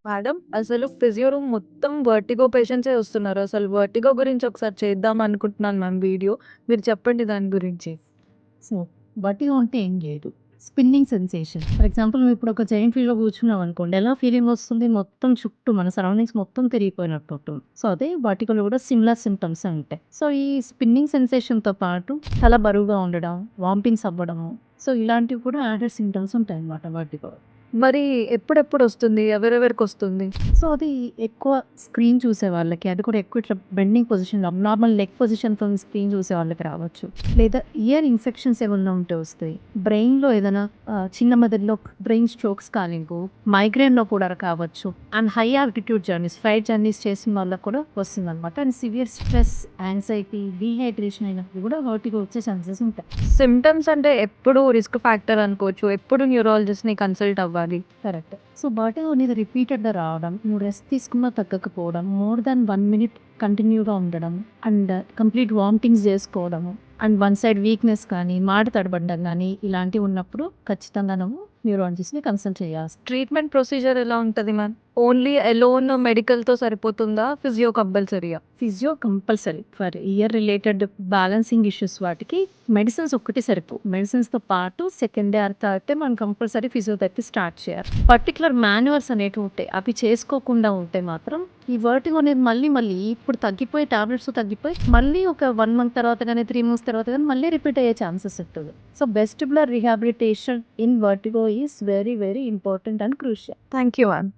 Madam అసలు physio room మొత్తం vertigo పేషెంట్సే వస్తున్నారు. అసలు వర్టిగో గురించి ఒకసారి చేద్దాం అనుకుంటున్నాను మ్యామ్ వీడియో. మీరు చెప్పండి దాని గురించి. సో, వర్టిగో అంటే ఏం లేదు. Spinning sensation. ఫర్ ఎగ్జాంపుల్ నువ్వు ఇప్పుడు ఒక జెయింట్ వీల్‌లో కూర్చున్నావనుకోండి. ఎలా ఫీలింగ్ వస్తుంది? మొత్తం చుట్టూ మన సరౌండింగ్స్ మొత్తం తిరిగిపోయినట్టు ఉంటుంది. సో, అదే వర్టిగోలో కూడా సిమిలర్ సింప్టమ్సే ఉంటాయి. సో, ఈ స్పిన్నింగ్ సెన్సేషన్‌తో పాటు తల బరువుగా ఉండడం, వామిటింగ్స్ అవ్వడము. సో, ఇలాంటివి కూడా యాడెడ్ సింప్టమ్స్ ఉంటాయన్నమాట వర్టిగో. మరి ఎప్పుడెప్పుడొస్తుంది? ఎవరెవరికొస్తుంది? సో, అది ఎక్కువ స్క్రీన్ చూసే వాళ్ళకి, అది కూడా ఎక్కువ ఇట్లా బెండింగ్ పొజిషన్‌లో అబ్నార్మల్ నెక్ పొజిషన్‌తో స్క్రీన్ చూసే వాళ్ళకి రావచ్చు. లేదా ఇయర్ ఇన్ఫెక్షన్స్ ఏమన్నా ఉంటే వస్తాయి. బ్రెయిన్‌లో ఏదైనా చిన్న మెదడులో బ్రెయిన్ స్ట్రోక్స్ కానివ్వు, మైగ్రేన్‌లో కూడా కావచ్చు. And high altitude journeys, flight journeys చేసిన వాళ్ళకి కూడా వస్తుందన్నమాట. And severe stress, anxiety, dehydration అయినప్పుడు కూడా వర్టిగో వచ్చే ఛాన్సెస్ ఉంటాయి. సిమ్టమ్స్ అంటే ఎప్పుడు రిస్క్ ఫ్యాక్టర్ అనుకోవచ్చు. ఎప్పుడు న్యూరాలజిస్ట్‌ని కన్సల్ట్ అవ్వాలి. కరెక్ట్. సో, వర్టిగో అనేది రిపీటెడ్‌గా రావడం, నువ్వు రెస్ట్ తీసుకున్నా తగ్గకపోవడం, మోర్ దాన్ 1 మినిట్ కంటిన్యూగా ఉండడం, అండ్ కంప్లీట్ వామిటింగ్స్ చేసుకోవడము, అండ్ వన్ సైడ్ వీక్‌నెస్ కానీ, మాట తడబడడం గానీ, ఇలాంటివి ఉన్నప్పుడు ఖచ్చితంగా నువ్వు న్యూరాలజిస్ట్‌ని కన్సల్ట్ చేయాల్సి. ట్రీట్మెంట్ ప్రొసీజర్ ఎలా ఉంటది మ్యామ్? ఓన్లీ అలోన్ మెడికల్‌తో సరిపోతుందా? ఫిజియో కంపల్సరీయా? Physio compulsory for ear related balancing issues వాటికి మెడిసిన్స్ ఒక్కటి సరిపోవు. మెడిసిన్స్‌తో పాటు second day or third day మనం కంపల్సరీ ఫిజియోథెరపీ స్టార్ట్ చేయాలి. పర్టిక్యులర్ మాన్యువర్స్ అనేటివి ఉంటాయి. అవి చేసుకోకుండా ఉంటే మాత్రం ఈ వర్టిగో అనేది మళ్ళీ ఇప్పుడు తగ్గిపోయి టాబ్లెట్స్ తగ్గిపోయి మళ్ళీ ఒక 1 మంత్ తర్వాత గానీ, 3 మంత్స్ తర్వాత గానీ మళ్ళీ రిపీట్ అయ్యే ఛాన్సెస్ ఉంటుంది. So, vestibular rehabilitation in vertigo is very important and crucial. Thank you ma'am.